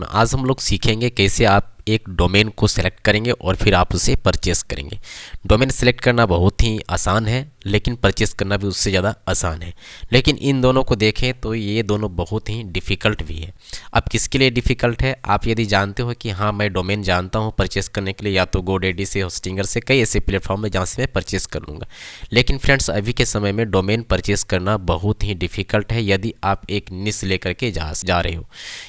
आज हम लोग सीखेंगे कैसे आप एक डोमेन को सिलेक्ट करेंगे और फिर आप उसे परचेस करेंगे। डोमेन सिलेक्ट करना बहुत ही आसान है, लेकिन परचेस करना भी उससे ज़्यादा आसान है। लेकिन इन दोनों को देखें तो ये दोनों बहुत ही डिफ़िकल्ट भी है। अब किसके लिए डिफ़िकल्ट है? आप यदि जानते हो कि हाँ मैं डोमेन जानता हूँ परचेस करने के लिए, या तो गोडेडी से, होस्टिंगर से, कई ऐसे प्लेटफॉर्म है जहाँ से मैं परचेस कर लूँगा। लेकिन फ्रेंड्स, अभी के समय में डोमेन परचेस करना बहुत ही डिफ़िकल्ट है यदि आप एक निश लेकर के जा रहे हो।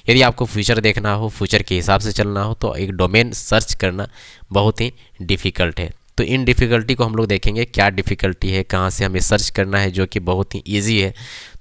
यदि आपको फ्यूचर देखना हो, फ्यूचर के हिसाब से चलना हो, तो एक डोमेन सर्च करना बहुत ही डिफ़िकल्ट है। तो इन डिफ़िकल्टी को हम लोग देखेंगे, क्या डिफ़िकल्टी है, कहाँ से हमें सर्च करना है, जो कि बहुत ही ईजी है।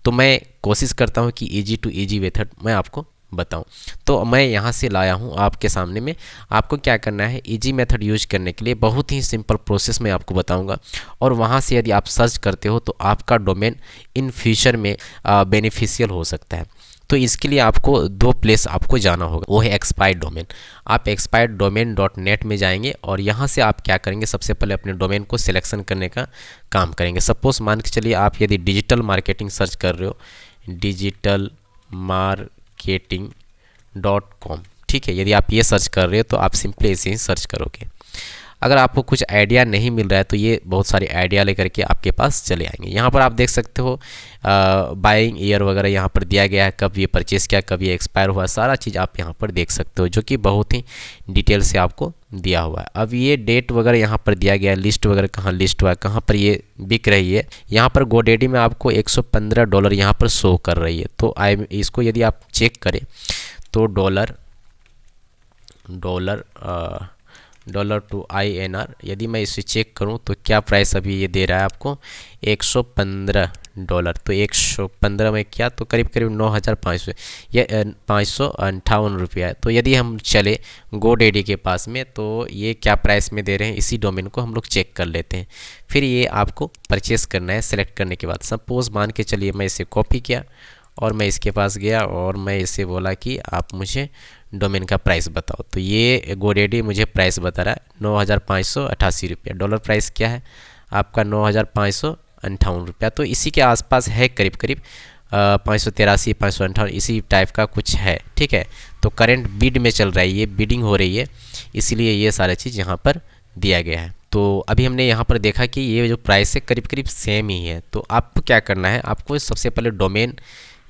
तो मैं कोशिश करता हूँ कि ईजी टू ईजी मेथड मैं आपको बताऊं। तो मैं यहाँ से लाया हूँ आपके सामने में। आपको क्या करना है, इजी मेथड यूज करने के लिए बहुत ही सिंपल प्रोसेस मैं आपको बताऊंगा, और वहाँ से यदि आप सर्च करते हो तो आपका डोमेन इन फ्यूचर में बेनिफिशियल हो सकता है। तो इसके लिए आपको दो प्लेस आपको जाना होगा, वो है एक्सपायर्ड डोमेन। आप expireddomain.net में जाएंगे और यहाँ से आप क्या करेंगे, सबसे पहले अपने डोमेन को सिलेक्शन करने का काम करेंगे। सपोज मान के चलिए आप यदि डिजिटल मार्केटिंग सर्च कर रहे हो, digitalmarketing.com, ठीक है। यदि आप ये सर्च कर रहे हो तो आप सिंपली ऐसे ही सर्च करोगे। अगर आपको कुछ आइडिया नहीं मिल रहा है तो ये बहुत सारे आइडिया लेकर के आपके पास चले आएंगे। यहाँ पर आप देख सकते हो बाइंग ईयर वगैरह यहाँ पर दिया गया है, कब ये परचेस किया, कब ये एक्सपायर हुआ, सारा चीज़ आप यहाँ पर देख सकते हो, जो कि बहुत ही डिटेल से आपको दिया हुआ है। अब ये डेट वगैरह यहाँ पर दिया गया है, लिस्ट वगैरह कहाँ लिस्ट हुआ है, कहाँ पर ये बिक रही है। यहाँ पर गोडेडी में आपको $115 यहाँ पर शो कर रही है। तो इसको यदि आप चेक करें तो डॉलर टू INR, यदि मैं इसे चेक करूं तो क्या प्राइस अभी ये दे रहा है आपको, $115। तो 115 में क्या, तो करीब करीब 9,500 या 558 रुपया है। तो यदि हम चले गोडेडी के पास में तो ये क्या प्राइस में दे रहे हैं, इसी डोमेन को हम लोग चेक कर लेते हैं। फिर ये आपको परचेस करना है। सेलेक्ट करने के बाद सपोज मान के चलिए मैं इसे कॉपी किया और मैं इसके पास गया और मैं इसे बोला कि आप मुझे डोमेन का प्राइस बताओ। तो ये गोडेडी मुझे प्राइस बता रहा है 9,588 रुपया। डॉलर प्राइस क्या है आपका, 9,558 रुपया। तो इसी के आसपास है, करीब करीब 583 558 इसी टाइप का कुछ है, ठीक है। तो करंट बिड में चल रहा है, ये बिडिंग हो रही है, इसीलिए ये सारा चीज़ यहाँ पर दिया गया है। तो अभी हमने यहाँ पर देखा कि ये जो प्राइस है करीब करीब सेम ही है। तो आपको क्या करना है, आपको सबसे पहले डोमेन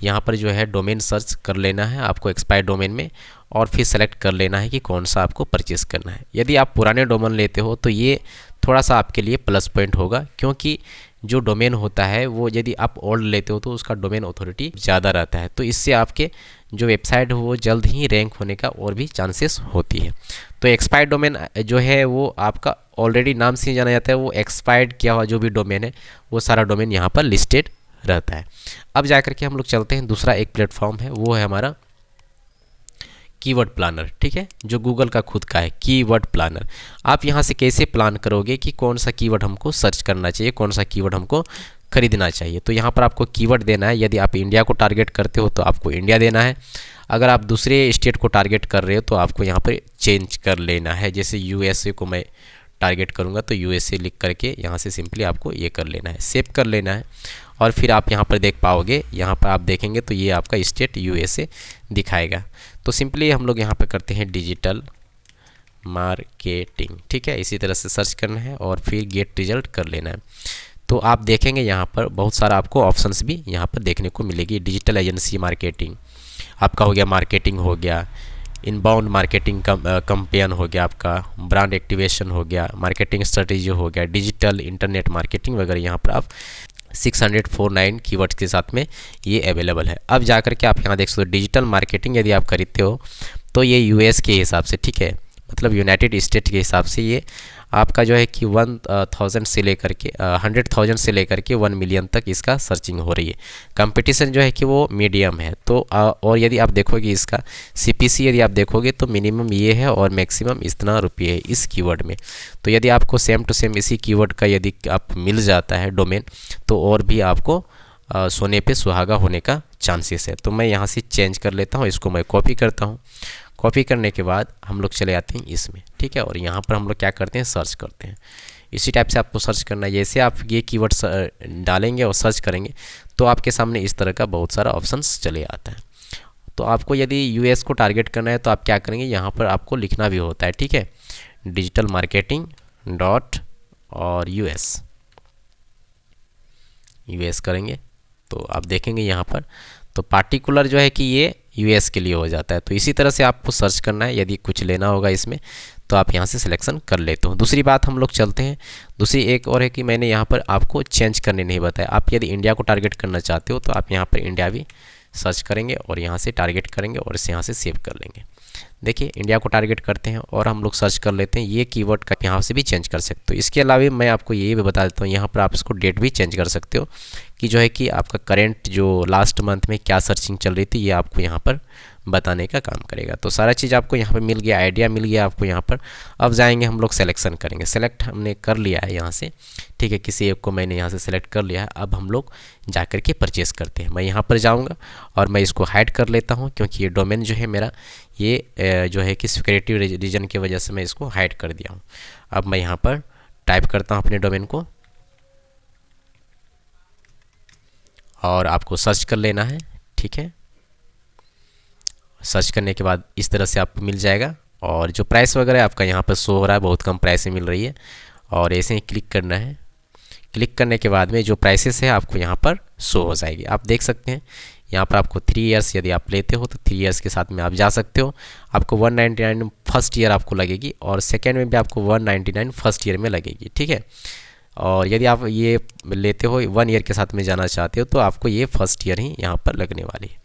यहाँ पर जो है डोमेन सर्च कर लेना है आपको एक्सपायर्ड डोमेन में, और फिर सेलेक्ट कर लेना है कि कौन सा आपको परचेस करना है। यदि आप पुराने डोमेन लेते हो तो ये थोड़ा सा आपके लिए प्लस पॉइंट होगा, क्योंकि जो डोमेन होता है वो यदि आप ओल्ड लेते हो तो उसका डोमेन अथॉरिटी ज़्यादा रहता है। तो इससे आपके जो वेबसाइट हो वो जल्द ही रैंक होने का और भी चांसेस होती है। तो एक्सपायर्ड डोमेन जो है वो आपका ऑलरेडी नाम से ही जाना जाता है, वो एक्सपायर्ड किया हुआ जो भी डोमेन है वो सारा डोमेन यहाँ पर लिस्टेड रहता है। अब जाकर के हम लोग चलते हैं, दूसरा एक प्लेटफॉर्म है, वो है हमारा कीवर्ड प्लानर, ठीक है, जो गूगल का खुद का है कीवर्ड प्लानर। आप यहाँ से कैसे प्लान करोगे कि कौन सा कीवर्ड हमको सर्च करना चाहिए, कौन सा कीवर्ड हमको खरीदना चाहिए। तो यहाँ पर आपको कीवर्ड देना है। यदि आप इंडिया को टारगेट करते हो तो आपको इंडिया देना है। अगर आप दूसरे स्टेट को टारगेट कर रहे हो तो आपको यहाँ पर चेंज कर लेना है। जैसे USA को मैं टारगेट करूँगा तो USA लिख करके यहाँ से सिंपली आपको ये कर लेना है, सेव कर लेना है। और फिर आप यहाँ पर देख पाओगे, यहाँ पर आप देखेंगे तो ये आपका स्टेट USA दिखाएगा। तो सिंपली हम लोग यहाँ पर करते हैं डिजिटल मार्केटिंग, ठीक है, इसी तरह से सर्च करना है और फिर गेट रिजल्ट कर लेना है। तो आप देखेंगे यहाँ पर बहुत सारा आपको ऑप्शंस भी यहाँ पर देखने को मिलेगी। डिजिटल एजेंसी मार्केटिंग आपका हो गया, मार्केटिंग हो गया, इनबाउंड मार्केटिंग कंपेन हो गया, आपका ब्रांड एक्टिवेशन हो गया, मार्केटिंग स्ट्रेटेजी हो गया, डिजिटल इंटरनेट मार्केटिंग वगैरह। यहाँ पर आप 649 कीवर्ड्स के साथ में ये अवेलेबल है। अब जाकर के आप यहाँ देख सकते हो डिजिटल मार्केटिंग यदि आप खरीदते हो तो ये US के हिसाब से, ठीक है, मतलब यूनाइटेड स्टेट के हिसाब से ये आपका जो है कि 1,000 से लेकर के 100,000 से लेकर के 1 मिलियन तक इसका सर्चिंग हो रही है। कंपटीशन जो है कि वो मीडियम है। तो और यदि आप देखोगे इसका CPC यदि आप देखोगे तो मिनिमम ये है और मैक्सिमम इतना रुपये है इस कीवर्ड में। तो यदि आपको सेम टू सेम इसी कीवर्ड का यदि आप मिल जाता है डोमेन तो और भी आपको सोने पे सुहागा होने का चांसेस है। तो मैं यहाँ से चेंज कर लेता हूँ, इसको मैं कॉपी करता हूँ। कॉपी करने के बाद हम लोग चले आते हैं इसमें, ठीक है, और यहाँ पर हम लोग क्या करते हैं, सर्च करते हैं। इसी टाइप से आपको सर्च करना है। जैसे आप ये कीवर्ड डालेंगे और सर्च करेंगे तो आपके सामने इस तरह का बहुत सारा ऑप्शंस चले आता है। तो आपको यदि यूएस को टारगेट करना है तो आप क्या करेंगे, यहाँ पर आपको लिखना भी होता है, ठीक है, डिजिटल मार्केटिंग डॉट और यूएस करेंगे तो आप देखेंगे यहाँ पर तो पार्टिकुलर जो है कि ये यूएस के लिए हो जाता है। तो इसी तरह से आपको सर्च करना है, यदि कुछ लेना होगा इसमें तो आप यहाँ से सिलेक्शन कर लेते हो। दूसरी बात हम लोग चलते हैं, दूसरी एक और है कि मैंने यहाँ पर आपको चेंज करने नहीं बताया। आप यदि इंडिया को टारगेट करना चाहते हो तो आप यहाँ पर इंडिया भी सर्च करेंगे और यहाँ से टारगेट करेंगे और इसे यहाँ से सेव कर लेंगे। देखिए इंडिया को टारगेट करते हैं और हम लोग सर्च कर लेते हैं, ये कीवर्ड का यहाँ से भी चेंज कर सकते हो। इसके अलावा मैं आपको ये भी बता देता हूँ, यहाँ पर आप इसको डेट भी चेंज कर सकते हो कि जो है कि आपका करेंट जो लास्ट मंथ में क्या सर्चिंग चल रही थी, ये आपको यहाँ पर बताने का काम करेगा। तो सारा चीज़ आपको यहाँ पर मिल गया, आइडिया मिल गया आपको यहाँ पर। अब जाएंगे हम लोग सिलेक्शन करेंगे, सेलेक्ट हमने कर लिया है यहाँ से, ठीक है, किसी एक को मैंने यहाँ से सेलेक्ट कर लिया है। अब हम लोग जा कर के परचेस करते हैं। मैं यहाँ पर जाऊँगा और मैं इसको हाइड कर लेता हूँ क्योंकि ये डोमेन जो है मेरा ये जो है कि सिक्योरिटी रीजन की वजह से मैं इसको हाइड कर दिया हूँ। अब मैं यहाँ पर टाइप करता हूँ अपने डोमेन को और आपको सर्च कर लेना है, ठीक है। सर्च करने के बाद इस तरह से आपको मिल जाएगा और जो प्राइस वगैरह आपका यहाँ पर शो हो रहा है, बहुत कम प्राइस में मिल रही है और ऐसे ही क्लिक करना है। क्लिक करने के बाद में जो प्राइसेस है आपको यहाँ पर शो हो जाएगी। आप देख सकते हैं यहाँ पर आपको 3 इयर्स यदि आप लेते हो तो 3 इयर्स के साथ में आप जा सकते हो। आपको 199 फर्स्ट ईयर आपको लगेगी और सेकेंड में भी आपको 199 फर्स्ट ईयर में लगेगी, ठीक है। और यदि आप ये लेते हो 1 ईयर के साथ में जाना चाहते हो तो आपको ये फर्स्ट ईयर ही यहाँ पर लगने वाली है।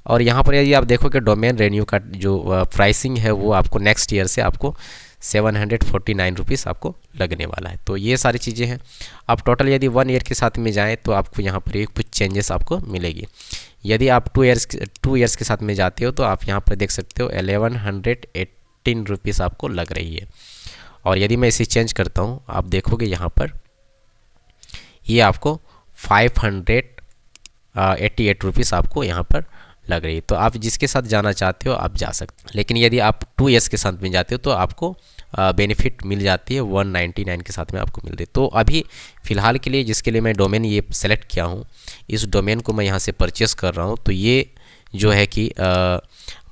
और यहाँ पर यदि आप देखो कि डोमेन रेन्यू का जो प्राइसिंग है वो आपको नेक्स्ट ईयर से आपको 749 रुपीज़ आपको लगने वाला है। तो ये सारी चीज़ें हैं। आप टोटल यदि 1 ईयर के साथ में जाएँ तो आपको यहाँ पर एक कुछ चेंजेस आपको मिलेगी। यदि आप 2 इयर्स के साथ में जाते हो तो आप यहाँ पर देख सकते हो 1118 रुपीज़ आपको लग रही है। और यदि मैं इसे चेंज करता हूँ, आप देखोगे यहाँ पर ये आपको 588 रुपीज़ आपको यहाँ पर लग रही है। तो आप जिसके साथ जाना चाहते हो आप जा सकते हो, लेकिन यदि आप 2 इयर्स के साथ में जाते हो तो आपको बेनिफिट मिल जाती है 199 के साथ में आपको मिल रही है। तो अभी फ़िलहाल के लिए जिसके लिए मैं डोमेन ये सेलेक्ट किया हूँ, इस डोमेन को मैं यहाँ से परचेस कर रहा हूँ। तो ये जो है कि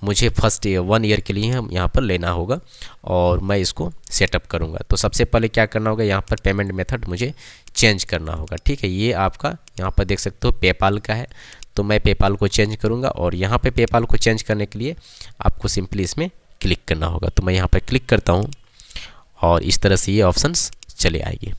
मुझे फर्स्ट 1 ईयर के लिए हम यहाँ पर लेना होगा और मैं इसको सेटअप करूँगा। तो सबसे पहले क्या करना होगा, यहाँ पर पेमेंट मेथड मुझे चेंज करना होगा, ठीक है। ये आपका यहाँ पर देख सकते हो पेपाल का है, तो मैं पेपाल को चेंज करूँगा और यहाँ पे पेपाल को चेंज करने के लिए आपको सिंपली इसमें क्लिक करना होगा। तो मैं यहाँ पर क्लिक करता हूँ और इस तरह से ये ऑप्शंस चले आएगी।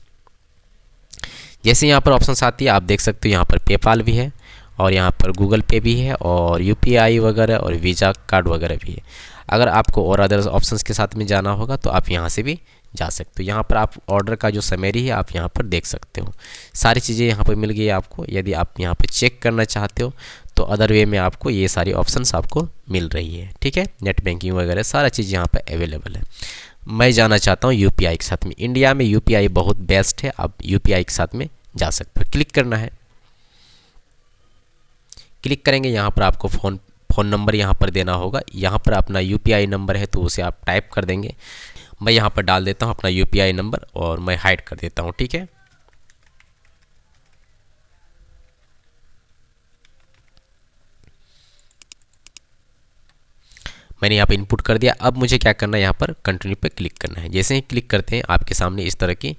जैसे यहाँ पर ऑप्शंस आती है आप देख सकते हो यहाँ पर पेपाल भी है और यहाँ पर गूगल पे भी है और यूपीआई वगैरह और वीज़ा कार्ड वगैरह भी है। अगर आपको और अदर ऑप्शंस के साथ में जाना होगा तो आप यहाँ से भी जा सकते हो। यहाँ पर आप ऑर्डर का जो समरी है आप यहाँ पर देख सकते हो, सारी चीज़ें यहाँ पर मिल गई है आपको। यदि आप यहाँ पर चेक करना चाहते हो तो अदर वे में आपको ये सारी ऑप्शंस आपको मिल रही है, ठीक है। नेट बैंकिंग वगैरह सारा चीज़ यहाँ पर अवेलेबल है। मैं जाना चाहता हूँ यूपीआई के साथ में। इंडिया में यूपीआई बहुत बेस्ट है, आप यूपीआई के साथ में जा सकते हो। क्लिक करना है, क्लिक करेंगे यहाँ पर आपको फ़ोन नंबर यहाँ पर देना होगा। यहाँ पर अपना यूपीआई नंबर है तो उसे आप टाइप कर देंगे। मैं यहाँ पर डाल देता हूँ अपना यूपीआई नंबर और मैं हाइड कर देता हूँ, ठीक है। मैंने यहाँ पर इनपुट कर दिया। अब मुझे क्या करना है, यहाँ पर कंटिन्यू पे क्लिक करना है। जैसे ही क्लिक करते हैं आपके सामने इस तरह की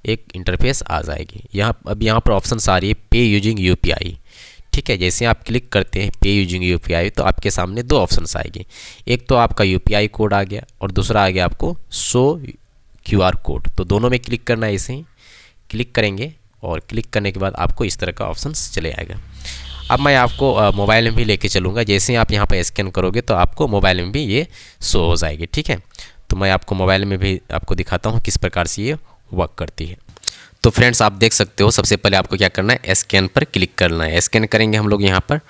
एक इंटरफेस आ जाएगी। अब यहाँ पर ऑप्शंस आ रही है पे यूजिंग यूपीआई, ठीक है। जैसे आप क्लिक करते हैं पे यूजिंग यूपीआई तो आपके सामने 2 ऑप्शंस आएंगे। एक तो आपका यूपीआई कोड आ गया और दूसरा आ गया आपको शो क्यूआर कोड। तो दोनों में क्लिक करना है। इसे क्लिक करेंगे और क्लिक करने के बाद आपको इस तरह का ऑप्शंस चले आएगा। अब मैं आपको मोबाइल में भी लेके चलूँगा। जैसे ही आप यहाँ पर स्कैन करोगे तो आपको मोबाइल में भी ये शो हो जाएगी, ठीक है। तो मैं आपको मोबाइल में भी आपको दिखाता हूँ किस प्रकार से ये वर्क करती है। तो फ्रेंड्स आप देख सकते हो, सबसे पहले आपको क्या करना है, स्कैन पर क्लिक करना है। स्कैन करेंगे हम लोग यहाँ पर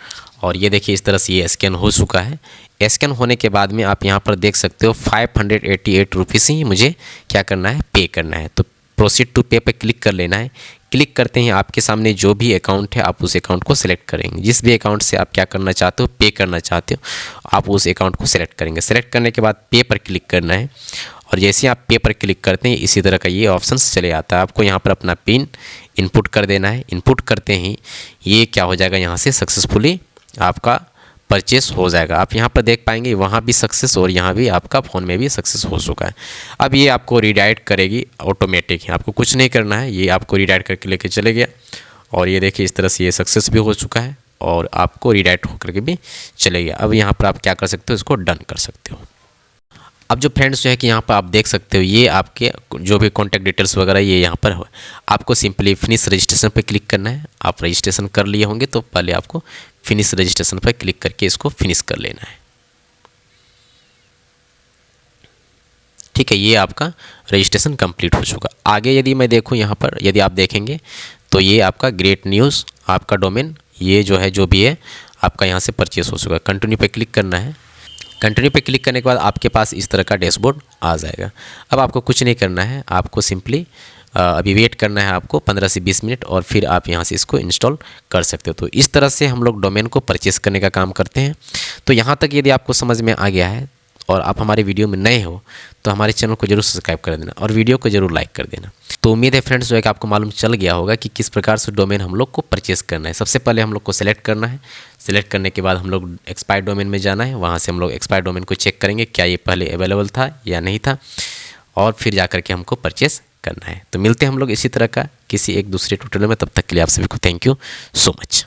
और ये देखिए इस तरह से ये स्कैन हो चुका है। स्कैन होने के बाद में आप यहाँ पर देख सकते हो 588 रुपीज़ ही मुझे क्या करना है, पे करना है। तो प्रोसीड टू पे पर क्लिक कर लेना है। क्लिक करते ही आपके सामने जो भी अकाउंट है आप उस अकाउंट को सिलेक्ट करेंगे। जिस भी अकाउंट से आप क्या करना चाहते हो, पे करना चाहते हो, आप उस अकाउंट को सिलेक्ट करेंगे। सेलेक्ट करने के बाद पे पर क्लिक करना है और जैसे ही आप पे पर क्लिक करते हैं इसी तरह का ये ऑप्शंस चले आता है। आपको यहाँ पर अपना पिन इनपुट कर देना है। इनपुट करते ही ये क्या हो जाएगा, यहाँ से सक्सेसफुली आपका परचेस हो जाएगा। आप यहाँ पर देख पाएंगे वहाँ भी सक्सेस और यहाँ भी आपका फ़ोन में भी सक्सेस हो चुका है। अब ये आपको रीडायरेक्ट करेगी ऑटोमेटिक है, आपको कुछ नहीं करना है, ये आपको रीडायरेक्ट करके लेके चले गया। और ये देखिए इस तरह से ये सक्सेस भी हो चुका है और आपको रीडायरेक्ट होकर के भी चले गया। अब यहाँ पर आप क्या कर सकते हो, इसको डन कर सकते हो। अब जो फ्रेंड्स जो है कि यहाँ पर आप देख सकते हो ये आपके जो भी कॉन्टैक्ट डिटेल्स वगैरह ये यहाँ पर हो। आपको सिंपली फिनिश रजिस्ट्रेशन पर क्लिक करना है। आप रजिस्ट्रेशन कर लिए होंगे तो पहले आपको फिनिश रजिस्ट्रेशन पर क्लिक करके इसको फिनिश कर लेना है। ठीक है, ये आपका रजिस्ट्रेशन कंप्लीट हो चुका। आगे यदि मैं देखूँ यहाँ पर यदि आप देखेंगे तो ये आपका ग्रेट न्यूज़ आपका डोमेन ये जो है जो भी है आपका यहाँ से परचेस हो चुका है। कंटिन्यू पे क्लिक करना है। कंटिन्यू पे क्लिक करने के बाद आपके पास इस तरह का डैशबोर्ड आ जाएगा। अब आपको कुछ नहीं करना है, आपको सिंपली अभी वेट करना है आपको 15 से 20 मिनट और फिर आप यहाँ से इसको इंस्टॉल कर सकते हो। तो इस तरह से हम लोग डोमेन को परचेस करने का काम करते हैं। तो यहाँ तक यदि आपको समझ में आ गया है और आप हमारे वीडियो में नए हो तो हमारे चैनल को जरूर सब्सक्राइब कर देना और वीडियो को जरूर लाइक कर देना। तो उम्मीद है फ्रेंड्स जो है कि आपको मालूम चल गया होगा कि किस प्रकार से डोमेन हम लोग को परचेस करना है। सबसे पहले हम लोग को सेलेक्ट करना है। सेलेक्ट करने के बाद हम लोग एक्सपायर्ड डोमेन में जाना है। वहाँ से हम लोग एक्सपायर्ड डोमेन को चेक करेंगे क्या ये पहले अवेलेबल था या नहीं था और फिर जा करके हमको परचेस करना है। तो मिलते हैं हम लोग इसी तरह का किसी एक दूसरे ट्यूटोरियल में। तब तक के लिए आप सभी को थैंक यू सो मच।